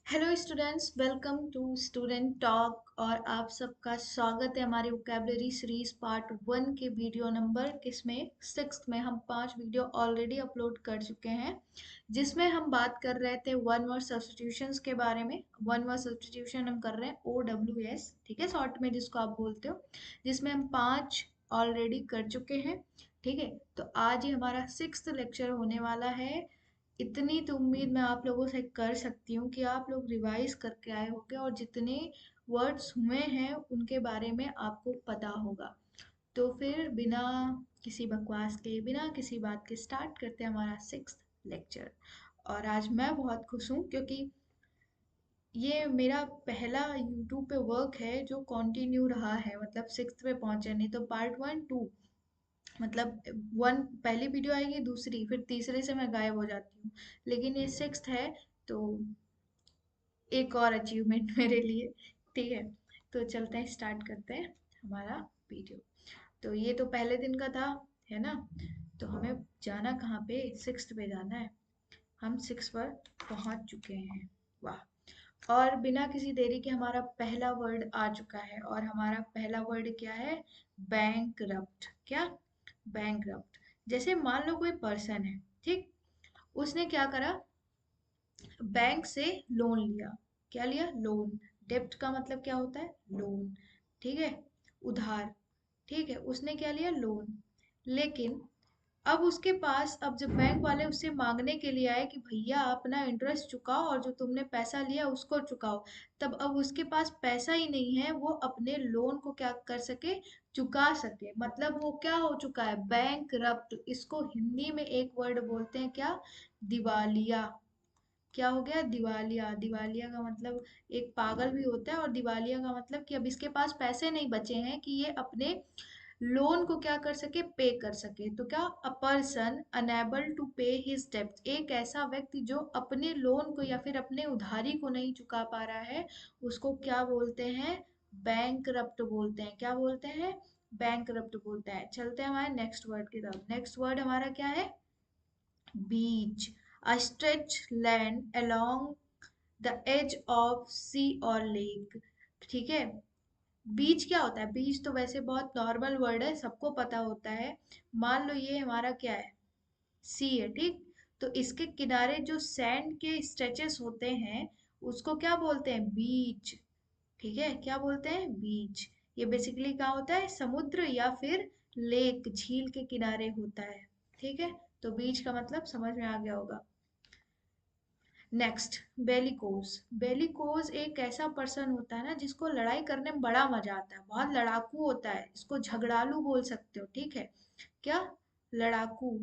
Hello students, welcome to student talk. और आप सबका स्वागत है हमारी वोकेबलरी सीरीज पार्ट 1 के वीडियो नंबर किसमें 6 में। हम 5 वीडियो ऑलरेडी अपलोड कर चुके हैं जिसमें हम बात कर रहे थे वन वर्ड सब्स्टिट्यूशंस के बारे में। वन वर्ड सब्स्टिट्यूशन हम कर रहे हैं OWS, ठीक है, शॉर्ट में जिसको आप बोलते हो, जिसमें हम 5 ऑलरेडी कर चुके हैं। ठीक है, तो आज ही हमारा 6th लेक्चर होने वाला है। इतनी तो उम्मीद मैं आप लोगों से कर सकती हूँ कि आप लोग रिवाइज करके आए होंगे और जितने वर्ड्स हुए हैं उनके बारे में आपको पता होगा। तो फिर बिना किसी बकवास के, बिना किसी बात के स्टार्ट करते हैं हमारा 6th लेक्चर। और आज मैं बहुत खुश हूँ क्योंकि ये मेरा पहला यूट्यूब पे वर्क है जो कंटिन्यू रहा है, मतलब 6th पे पहुंचे। नहीं तो पार्ट 1 2 मतलब 1 पहली वीडियो आएगी, दूसरी, फिर तीसरे से मैं गायब हो जाती हूँ। लेकिन ये 6th है तो एक और अचीवमेंट मेरे लिए। ठीक है, तो चलते हैं, स्टार्ट करते हैं हमारा वीडियो। तो ये तो पहले दिन का था, है ना। तो हमें जाना कहाँ पे, 6th पे जाना है। हम 6 पर पहुंच चुके हैं। वाह। और बिना किसी देरी के हमारा पहला वर्ड आ चुका है, और हमारा पहला वर्ड क्या है? बैंकरप्ट। क्या? बैंकरप्ट। जैसे मान लो कोई पर्सन है, ठीक, उसने क्या करा, बैंक से लोन लिया। क्या लिया? लोन। डेब्ट का मतलब क्या होता है? लोन। ठीक है, उधार। ठीक है, उसने क्या लिया? लोन। लेकिन अब उसके पास, अब जब बैंक वाले उससे मांगने के लिए आए कि भैया अपना इंटरेस्ट चुकाओ और जो तुमने पैसा लिया उसको चुकाओ, तब अब उसके पास पैसा ही नहीं है वो अपने लोन को क्या कर सके, चुका सके। मतलब वो क्या हो चुका है? बैंक रप्ट। इसको हिंदी में एक वर्ड बोलते हैं, क्या? दिवालिया। क्या हो गया? दिवालिया। दिवालिया का मतलब एक पागल भी होता है, और दिवालिया का मतलब कि अब इसके पास पैसे नहीं बचे हैं कि ये अपने लोन को क्या कर सके, पे कर सके। तो क्या? अ पर्सन अनेबल टू पे हिज डेब्ट। एक ऐसा व्यक्ति जो अपने लोन को या फिर अपने उधारी को नहीं चुका पा रहा है, उसको क्या बोलते हैं? बैंकरप्ट बोलते हैं। क्या बोलते हैं? बैंकरप्ट बोलते हैं। चलते हैं हमारे नेक्स्ट वर्ड की तरफ। नेक्स्ट वर्ड हमारा क्या है? Beach. A stretch land along the edge of sea और लेक। ठीक है, बीच क्या होता है? बीच तो वैसे बहुत नॉर्मल वर्ड है, सबको पता होता है। मान लो ये हमारा क्या है? सी है, ठीक। तो इसके किनारे जो सैंड के स्ट्रेचेस होते हैं उसको क्या बोलते हैं? बीच। ठीक है, क्या बोलते हैं? बीच। ये बेसिकली क्या होता है? समुद्र या फिर लेक, झील के किनारे होता है। ठीक है, तो बीच का मतलब समझ में आ गया होगा। Next, bellicose. बेलिकोज एक ऐसा पर्सन होता है ना जिसको लड़ाई करने में बड़ा मजा आता है, बहुत लड़ाकू होता है, इसको झगड़ालू बोल सकते हो। ठीक है, क्या? लड़ाकू।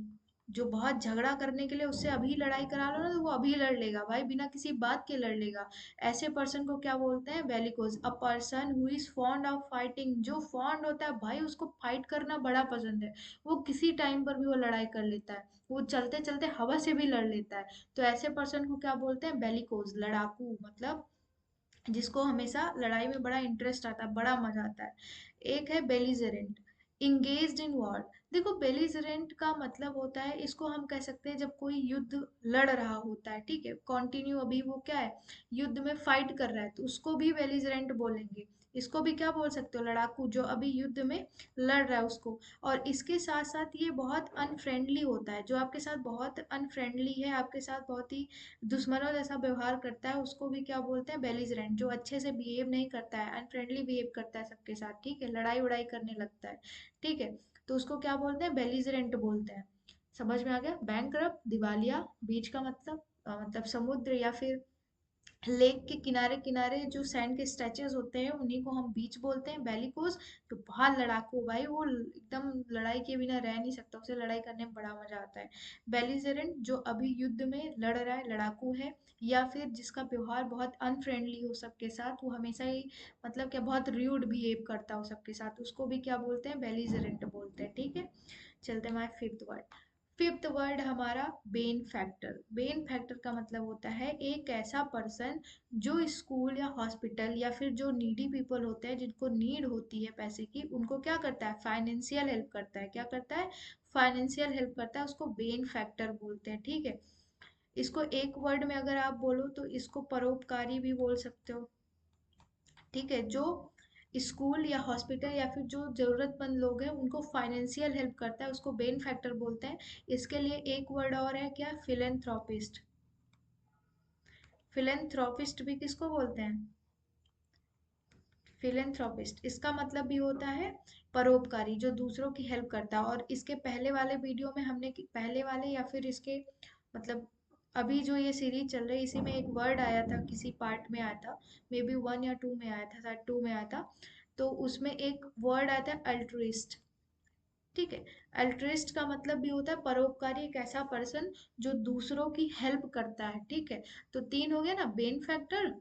जो बहुत झगड़ा करने के लिए उससे अभी लड़ाई करा लो ना तो वो अभी लड़ लेगा भाई, बिना किसी बात के लड़ लेगा। ऐसे पर्सन को क्या बोलते हैं? Bellicose. A person who is fond of fighting. जो फॉन्ड होता है भाई, उसको फाइट करना बड़ा पसंद है। वो किसी टाइम पर भी वो लड़ाई कर लेता है, वो चलते चलते हवा से भी लड़ लेता है। तो ऐसे पर्सन को क्या बोलते हैं? बेलिकोज, लड़ाकू। मतलब जिसको हमेशा लड़ाई में बड़ा इंटरेस्ट आता है, बड़ा मजा आता है। एक है बेलिजरेंट, इंगेज्ड इन वॉर। देखो, बेलिजरेंट का मतलब होता है, इसको हम कह सकते हैं जब कोई युद्ध लड़ रहा होता है, ठीक है, कंटिन्यू, अभी वो क्या है, युद्ध में फाइट कर रहा है, तो उसको भी बेलिजरेंट बोलेंगे। इसको भी क्या बोल सकते हो? लड़ाकू, जो अभी युद्ध में लड़ रहा है उसको। और इसके साथ साथ ये बहुत अनफ्रेंडली होता है, जो आपके साथ बहुत अनफ्रेंडली है, आपके साथ बहुत ही दुश्मनों जैसा व्यवहार करता है, उसको भी क्या बोलते हैं? बेलिजरेंट। जो अच्छे से बिहेव नहीं करता है, अनफ्रेंडली बिहेव करता है सबके साथ, ठीक है, लड़ाई उड़ाई करने लगता है। ठीक है, तो उसको क्या बोलते हैं? बेलिजरेंट बोलते हैं। समझ में आ गया? बैंकरप्ट, दिवालिया। बीच का मतलब मतलब समुद्र या फिर लेक के किनारे किनारे जो सैंड के स्ट्रेचेस होते हैं उन्हीं को हम बीच बोलते हैं। बेलिकोज, जो बहुत लड़ाकू भाई, वो एकदम लड़ाई के बिना रह नहीं सकता, उसे लड़ाई करने में बड़ा मजा आता है। बेलिजरेंट, जो अभी युद्ध में लड़ रहा है, लड़ाकू है। या फिर जिसका व्यवहार बहुत अनफ्रेंडली हो सबके साथ, वो हमेशा ही मतलब क्या, बहुत र्यूड बिहेव करता हो सबके साथ, उसको भी क्या बोलते हैं? बेलिजरेंट बोलते हैं। ठीक है, चलते हैं हमारे फिफ्थ वर्ड। फिफ्थ वर्ड हमारा बेन फैक्टर। बेन फैक्टर का मतलब होता है एक ऐसा पर्सन जो स्कूल या हॉस्पिटल या फिर जो नीडी पीपल होते हैं, जिनको नीड होती है पैसे की, उनको क्या करता है? फाइनेंशियल हेल्प करता है। क्या करता है? फाइनेंशियल हेल्प करता है, उसको बेन फैक्टर बोलते हैं। ठीक है, इसको एक वर्ड में अगर आप बोलो तो इसको परोपकारी भी बोल सकते हो। ठीक है, जो स्कूल या हॉस्पिटल या फिर जो जरूरतमंद लोग हैं उनको फाइनेंशियल हेल्प करता है उसको बेन फैक्टर बोलते हैं। इसके लिए एक वर्ड और है, क्या? फिलेंथ्रोपिस्ट। फिलेंथ्रोपिस्ट भी किसको बोलते हैं? फिलेंथ्रोपिस्ट। इसका मतलब भी होता है परोपकारी, जो दूसरों की हेल्प करता है। और इसके पहले वाले वीडियो में हमने पहले वाले या फिर इसके मतलब अभी जो ये सीरीज चल रही है इसी में एक वर्ड आया था, किसी पार्ट में आया था, मे बी 1 या 2 में आया था, शायद 2 में आया था। तो उसमें एक वर्ड आया था अल्ट्रिस्ट। ठीक है, अल्ट्रिस्ट का मतलब भी होता है परोपकारी, एक ऐसा पर्सन जो दूसरों की हेल्प करता है। ठीक है, तो तीन हो गया ना, बेन फैक्टर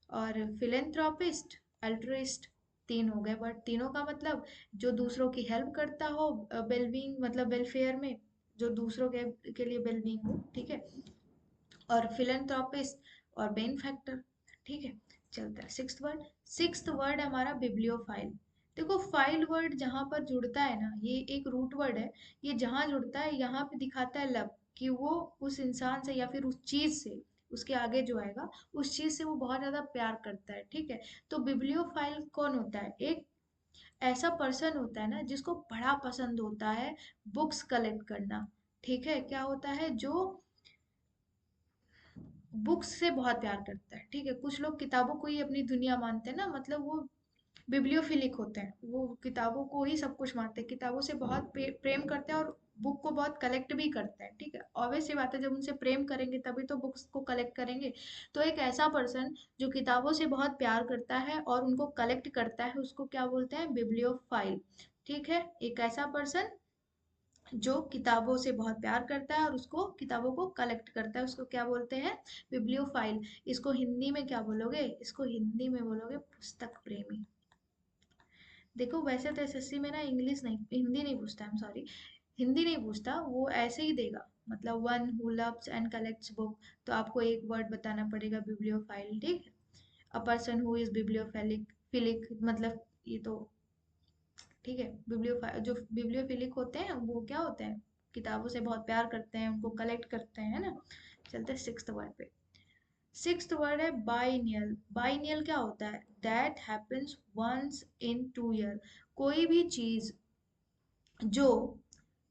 और फिलेंथ्रोपिस्ट, अल्ट्रिस्ट। तीन हो गए, बट तीनों का मतलब जो दूसरों की हेल्प करता हो, वेलबींग मतलब वेलफेयर में, जो दूसरों के लिए वेलबींग हो। ठीक है, और फिलेंथ्रोपिस्ट और बेन फैक्टर। ठीक है, चलता है सिक्स्थ वर्ड। सिक्स्थ वर्ड हमारा बिब्लियोफाइल। देखो, फाइल वर्ड जहां पर जुड़ता है ना, ये एक रूट वर्ड है। ये जहां जुड़ता है यहाँ पे दिखाता है लव, कि वो उस इंसान से या फिर उस चीज से, उसके आगे जो आएगा उस चीज से वो बहुत ज्यादा प्यार करता है। ठीक है, तो बिब्लियोफाइल कौन होता है? एक ऐसा पर्सन होता है ना जिसको बड़ा पसंद होता है बुक्स कलेक्ट करना। ठीक है, क्या होता है? जो बुक्स से बहुत प्यार करता है। ठीक है, कुछ लोग किताबों को ही अपनी दुनिया मानते हैं ना, मतलब वो बिब्लियोफिलिक होते हैं, वो किताबों को ही सब कुछ मानते हैं, किताबों से बहुत प्रेम करते हैं और बुक को बहुत कलेक्ट भी करते हैं। ठीक है, ऑब्वियस सी बात है, जब उनसे प्रेम करेंगे तभी तो बुक्स को कलेक्ट करेंगे। तो एक ऐसा पर्सन जो किताबों से बहुत प्यार करता है और उनको कलेक्ट करता है उसको क्या बोलते हैं? बिब्लियोफाइल। ठीक है, एक ऐसा पर्सन जो किताबों से बहुत प्यार करता है और उसको किताबों को कलेक्ट करता है उसको क्या बोलते हैं? बिब्लियोफाइल। इसको हिंदी में क्या बोलोगे? इसको हिंदी में बोलोगे पुस्तक प्रेमी। देखो, वैसे तो एसएससी में ना इंग्लिश नहीं, हिंदी नहीं पूछता, आई एम सॉरी, हिंदी नहीं पूछता, वो ऐसे ही देगा, मतलब one who loves and collects book. तो आपको एक वर्ड बताना पड़ेगा, बिब्लियोफाइल। ठीक है, a person who is bibliophilic, philic मतलब ये तो, ठीक है, बिब्लियोफाइल जो बिब्लियोफिलिक होते हैं वो क्या होते हैं? किताबों से बहुत प्यार करते हैं, उनको कलेक्ट करते हैं, है ना। चलते हैं सिक्स्थ वर्ड पे। सिक्स्थ वर्ड है बाइनियल। बाइनियल क्या होता है? That happens once in 2 year. कोई भी चीज जो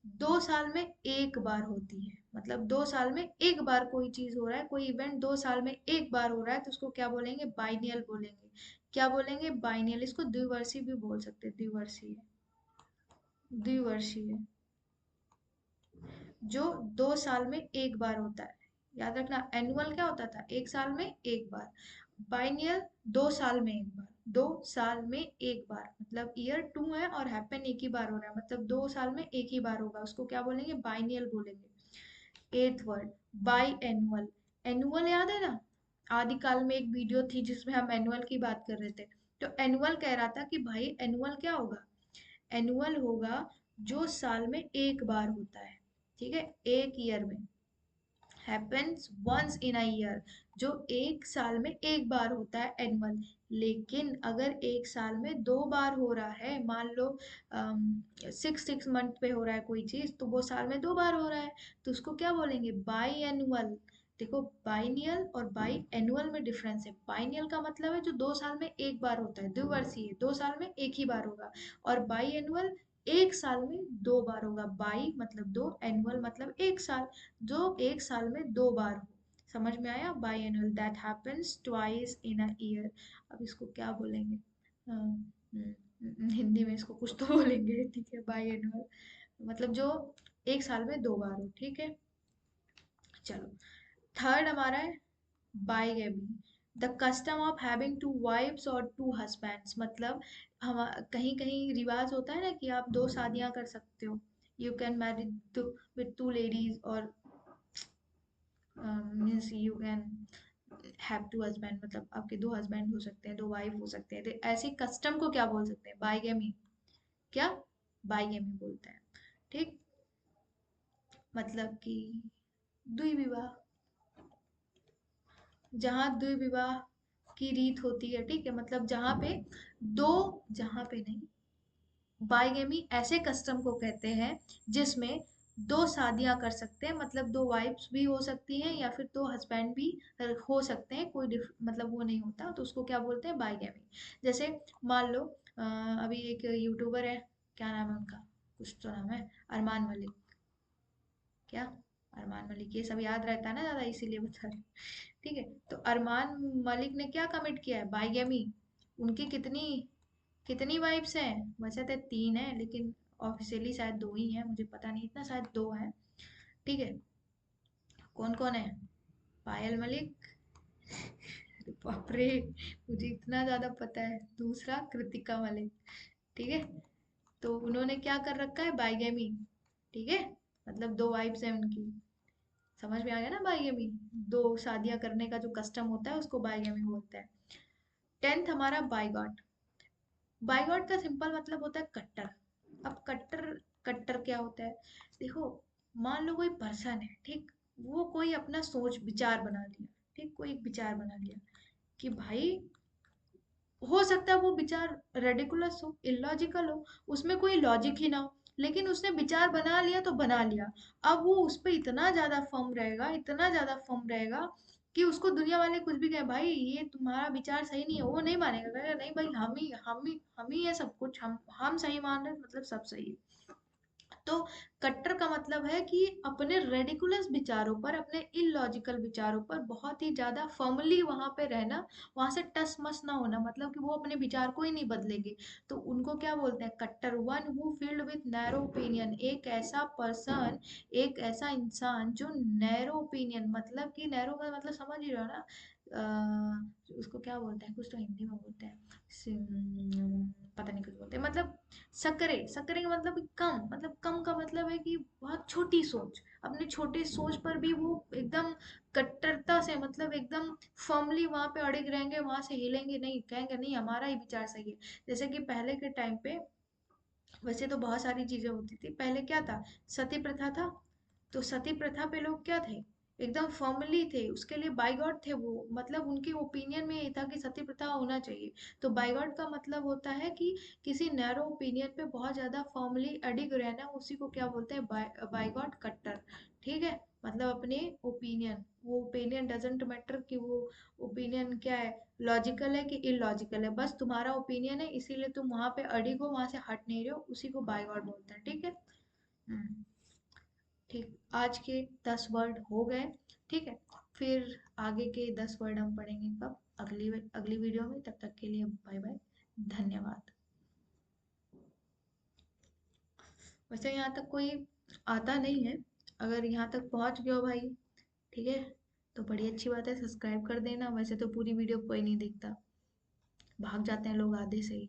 2 साल में एक बार होती है, मतलब 2 साल में एक बार कोई चीज हो रहा है, कोई इवेंट 2 साल में एक बार हो रहा है, तो उसको क्या बोलेंगे? बाइनियल बोलेंगे। क्या बोलेंगे? बाइनियल। इसको द्विवर्षीय भी बोल सकते हैं, द्विवर्षीय, द्विवर्षीय, जो 2 साल में एक बार होता है। याद रखना, एनुअल क्या होता था? एक साल में एक बार। बाइनियल 2 साल में एक बार। 2 साल में एक बार मतलब ईयर 2 है और हैपन एक ही बार हो रहा है, मतलब 2 साल में एक ही बार होगा, उसको क्या बोलेंगे? बाइनियल बोलेंगे। एथ वर्ड, बाई एनुअल। एनुअल याद है ना, आदिकाल में एक वीडियो थी जिसमें हम एनुअल की बात कर रहे थे। तो एनुअल कह रहा था कि भाई एनुअल क्या होगा? एनुअल होगा जो साल में एक बार होता है। ठीक है, एक ईयर में, happens once in a year, जो एक साल में एक बार होता है, एनुअल। लेकिन अगर एक साल में 2 बार हो रहा है, मान लो 6 6 मंथ पे हो रहा है कोई चीज, तो वो साल में 2 बार हो रहा है, तो उसको क्या बोलेंगे? By annual. देखो, बाइनियल और बाई एनुअल में डिफरेंस है। बाइनियल का मतलब है जो 2 साल में एक बार होता है, द्विवर्षीय, 2 साल में एक ही बार होगा। और बाई एनुअल एक साल में 2 बार होगा। बाई मतलब दो, एनुअल मतलब एक साल, जो एक साल में 2 बार हो। समझ में आया? By annual, that happens twice in a year. अब इसको क्या बोलेंगे? हिंदी में इसको कुछ तो बोलेंगे। ठीक है, बाई एनुअल मतलब जो एक साल में 2 बार हो। ठीक है, चलो, थर्ड हमारा है bigamy. The custom of having two wifes और टू हस्बैंड्स, मतलब हम कहीं कहीं रिवाज होता है ना कि आप 2 शादियां कर सकते हो, you can marry with 2 ladies, और means you can have 2 husband, मतलब आपके 2 हस्बैंड हो सकते हैं, 2 वाइफ हो सकते हैं। तो ऐसी कस्टम को क्या बोल सकते हैं? बाईगेमी। क्या? बाईगेमी बोलते हैं। ठीक, मतलब कि द्विविवाह, जहाँ द्विविवाह की रीत होती है। ठीक है, मतलब जहाँ पे दो, जहाँ पे नहीं, बाईगेमी ऐसे कस्टम को कहते हैं जिसमें दो शादियां कर सकते हैं, मतलब दो वाइफ्स भी हो सकती हैं या फिर दो हस्बैंड भी हो सकते हैं, कोई मतलब वो नहीं होता, तो उसको क्या बोलते हैं, बाइगैमी। जैसे मान लो अभी एक यूट्यूबर है, क्या नाम है उनका, कुछ तो नाम है, अरमान मलिक, क्या, अरमान मलिक, ये सब याद रहता है ना ज्यादा, इसीलिए बता रही हूँ। ठीक है, तो अरमान मलिक ने क्या कमिट किया है, बाइगैमी। उनकी कितनी कितनी वाइफ्स हैं, वैसे तो तीन है, लेकिन ऑफिशियली शायद दो ही हैं, मुझे पता नहीं इतना, शायद दो हैं। ठीक है, कौन कौन है, पायल मलिक, अरे बाप रे, मुझे इतना ज्यादा पता है, दूसरा कृतिका मलिक। ठीक है, तो उन्होंने क्या कर रखा है, बाइगेमी। ठीक है, मतलब दो वाइफ्स हैं उनकी, समझ में आ गया ना, बाइगेमी, दो शादियां करने का जो कस्टम होता है उसको बाइगेमी बोलते हैं। टेंथ हमारा बाइगॉट। बाइगॉट का सिंपल मतलब होता है कट्टर। अब कट्टर, कट्टर क्या होता है, देखो, मान लो कोई पर्सन है, ठीक, वो कोई अपना सोच विचार बना लिया, ठीक, कोई एक विचार बना लिया कि भाई, हो सकता है वो विचार रेडिकुलस हो, इलॉजिकल हो, उसमें कोई लॉजिक ही ना हो, लेकिन उसने विचार बना लिया तो बना लिया। अब वो उस पर इतना ज्यादा फर्म रहेगा, इतना ज्यादा फर्म रहेगा कि उसको दुनिया वाले कुछ भी कहे, भाई ये तुम्हारा विचार सही नहीं है, वो नहीं मानेगा, कहेगा नहीं भाई, हम ही है सब कुछ, हम सही मान रहे हैं, मतलब सब सही है। तो कट्टर का मतलब है कि अपने रेडिकुलस विचारों पर, अपने इलॉजिकल विचारों पर बहुत ही ज्यादा फर्मली वहां पे रहना, वहां से टस मस ना होना, मतलब कि वो अपने विचार को ही नहीं बदलेंगे। तो उनको क्या बोलते हैं, कट्टर। One who field with narrow opinion, एक ऐसा पर्सन, एक ऐसा इंसान जो नैरो ओपिनियन, मतलब कि नैरो का मतलब समझ ही रहे हो ना, उसको क्या बोलते हैं, कुछ तो हिंदी में बोलते हैं, पता नहीं कुछ बोलते हैं, मतलब सकरे, सकरे का मतलब कम, मतलब कम का मतलब है कि बहुत छोटी सोच, अपने छोटे सोच पर भी वो एकदम कट्टरता से, मतलब एकदम फर्मली वहां पे अड़िग रहेंगे, वहां से हिलेंगे नहीं, कहेंगे नहीं हमारा ही विचार सही है। जैसे कि पहले के टाइम पे, वैसे तो बहुत सारी चीजें होती थी पहले, क्या था, सती प्रथा था। तो सती प्रथा पे लोग क्या थे, एकदम फॉर्मली थे, उसके लिए बाइगॉट थे वो, मतलब उनके ओपिनियन में ये था कि सती प्रथा होना चाहिए। तो बाइगॉट का मतलब होता है कि किसी नैरो ओपिनियन पे बहुत ज्यादा फॉर्मली अडिग रहना, उसी को क्या बोलते हैं, बाइगॉट कट्टर। ठीक है, मतलब अपने ओपिनियन, वो ओपिनियन डजेंट मैटर कि वो ओपिनियन क्या है, लॉजिकल है कि इलॉजिकल है, बस तुम्हारा ओपिनियन है, इसीलिए तुम वहां पे अडिग हो, वहां से हट नहीं रहे हो, उसी को बाइगॉट बोलते हैं। ठीक है। हम्म, ठीक, आज के 10 वर्ड हो गए। ठीक है, फिर आगे के 10 वर्ड हम पढ़ेंगे कब, अगली अगली वीडियो में। तब तक के लिए बाय बाय, धन्यवाद। वैसे यहाँ तक कोई आता नहीं है, अगर यहाँ तक पहुँच गए हो भाई, ठीक है, तो बड़ी अच्छी बात है, सब्सक्राइब कर देना। वैसे तो पूरी वीडियो कोई नहीं देखता, भाग जाते हैं लोग आधे से ही।